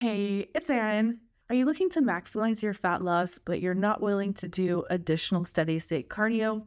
Hey, it's Erin. Are you looking to maximize your fat loss, but you're not willing to do additional steady state cardio?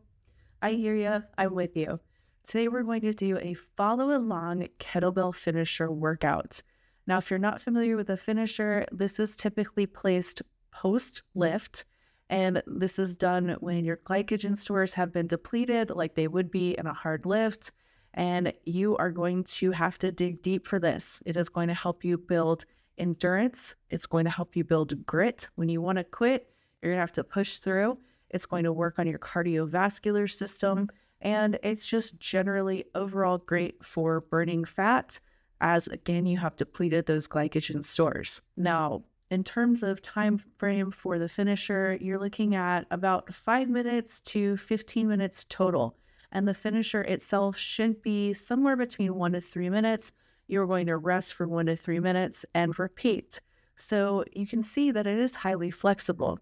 I hear you. I'm with you. Today, we're going to do a follow along kettlebell finisher workout. Now, if you're not familiar with the finisher, this is typically placed post lift, and this is done when your glycogen stores have been depleted, like they would be in a hard lift. And you are going to have to dig deep for this. It is going to help you build endurance. It's going to help you build grit. When you want to quit, you're going to have to push through. It's going to work on your cardiovascular system. And it's just generally overall great for burning fat, as again, you have depleted those glycogen stores. Now, in terms of time frame for the finisher, you're looking at about 5 minutes to 15 minutes total. And the finisher itself should be somewhere between 1 to 3 minutes. You're going to rest for 1 to 3 minutes and repeat. So you can see that it is highly flexible.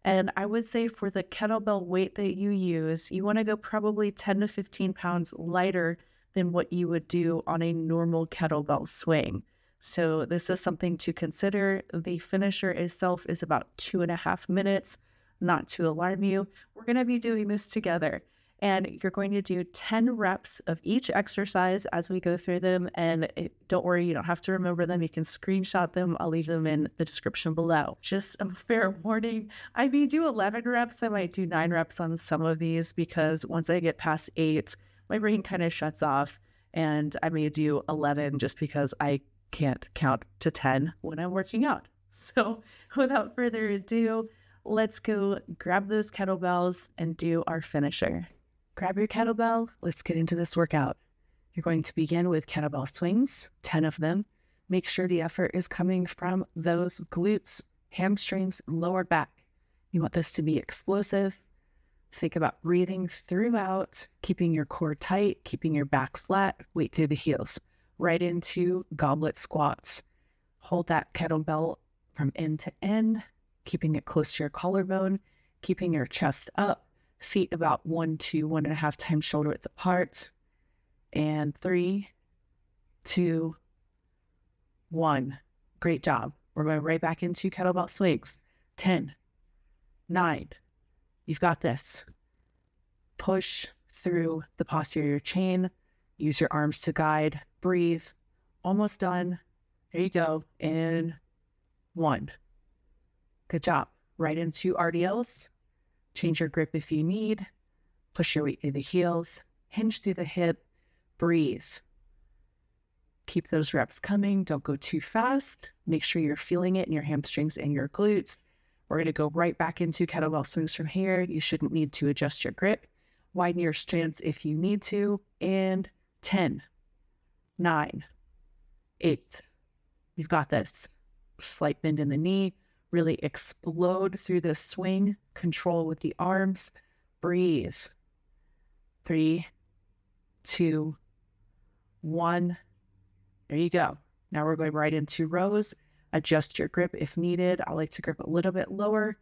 And I would say for the kettlebell weight that you use, you want to go probably 10 to 15 pounds lighter than what you would do on a normal kettlebell swing. So this is something to consider. The finisher itself is about 2.5 minutes. Not to alarm you, we're going to be doing this together. And you're going to do 10 reps of each exercise as we go through them. And don't worry, you don't have to remember them. You can screenshot them. I'll leave them in the description below. Just a fair warning. I may do 11 reps. I might do 9 reps on some of these because once I get past 8, my brain kind of shuts off. And I may do 11 just because I can't count to 10 when I'm working out. So without further ado, let's go grab those kettlebells and do our finisher. Grab your kettlebell. Let's get into this workout. You're going to begin with kettlebell swings, 10 of them. Make sure the effort is coming from those glutes, hamstrings, and lower back. You want this to be explosive. Think about breathing throughout, keeping your core tight, keeping your back flat, weight through the heels. Right into goblet squats. Hold that kettlebell from end to end, keeping it close to your collarbone, keeping your chest up. Feet about 1 to 1.5 times shoulder width apart. And 3, 2, 1. Great job. We're going right back into kettlebell swings. 10, 9. You've got this. Push through the posterior chain. Use your arms to guide. Breathe. Almost done. There you go. In 1. Good job. Right into RDLs. Change your grip if you need. Push your weight through the heels. Hinge through the hip. Breathe. Keep those reps coming. Don't go too fast. Make sure you're feeling it in your hamstrings and your glutes. We're going to go right back into kettlebell swings from here. You shouldn't need to adjust your grip. Widen your stance if you need to. And 10, 9, 8. You've got this. Slight bend in the knee. Really explode through the swing. Control with the arms. Breathe. 3, 2, 1. There you go. Now we're going right into rows. Adjust your grip if needed. I like to grip a little bit lower.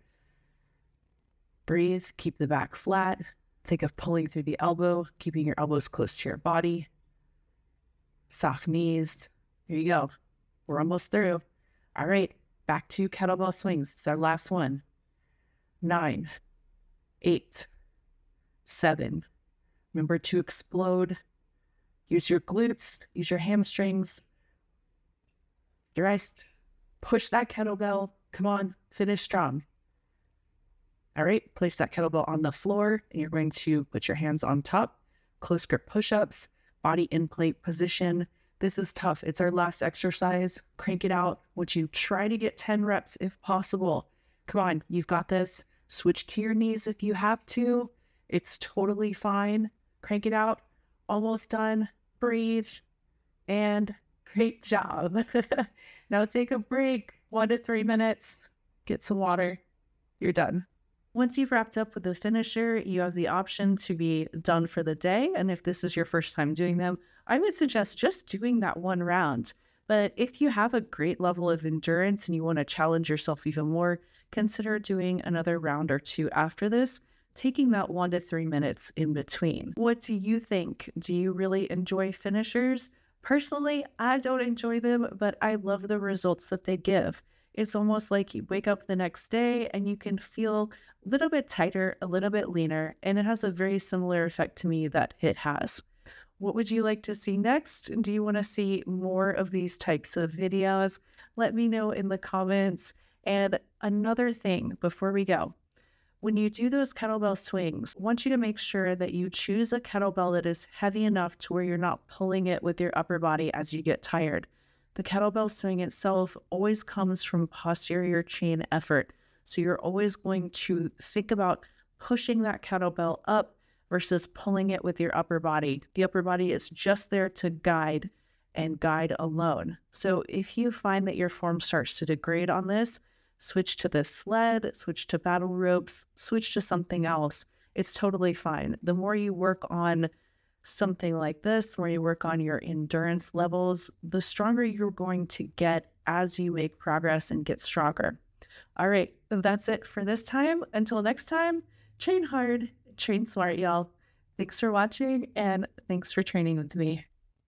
Breathe. Keep the back flat. Think of pulling through the elbow, keeping your elbows close to your body. Soft knees. There you go. We're almost through. All right. Back to kettlebell swings. It's our last one. 9, 8, 7. Remember to explode. Use your glutes. Use your hamstrings. Rest. Push that kettlebell. Come on. Finish strong. All right. Place that kettlebell on the floor, and you're going to put your hands on top. Close grip push-ups. Body in plank position. This is tough. It's our last exercise. Crank it out. Would you try to get 10 reps if possible? Come on, you've got this. Switch to your knees if you have to. It's totally fine. Crank it out. Almost done. Breathe. And great job. Now take a break. 1 to 3 minutes. Get some water. You're done. Once you've wrapped up with the finisher, you have the option to be done for the day. And if this is your first time doing them, I would suggest just doing that one round. But if you have a great level of endurance and you want to challenge yourself even more, consider doing another round or 2 after this, taking that 1 to 3 minutes in between. What do you think? Do you really enjoy finishers? Personally, I don't enjoy them, but I love the results that they give. It's almost like you wake up the next day and you can feel a little bit tighter, a little bit leaner, and it has a very similar effect to me that HIIT has. What would you like to see next? Do you want to see more of these types of videos? Let me know in the comments. And another thing before we go, when you do those kettlebell swings, I want you to make sure that you choose a kettlebell that is heavy enough to where you're not pulling it with your upper body as you get tired. The kettlebell swing itself always comes from posterior chain effort. So you're always going to think about pushing that kettlebell up versus pulling it with your upper body. The upper body is just there to guide and guide alone. So if you find that your form starts to degrade on this, switch to the sled, switch to battle ropes, switch to something else. It's totally fine. The more you work on something like this, where you work on your endurance levels, the stronger you're going to get as you make progress and get stronger. All right, that's it for this time. Until next time, train hard, train smart, y'all. Thanks for watching, and thanks for training with me.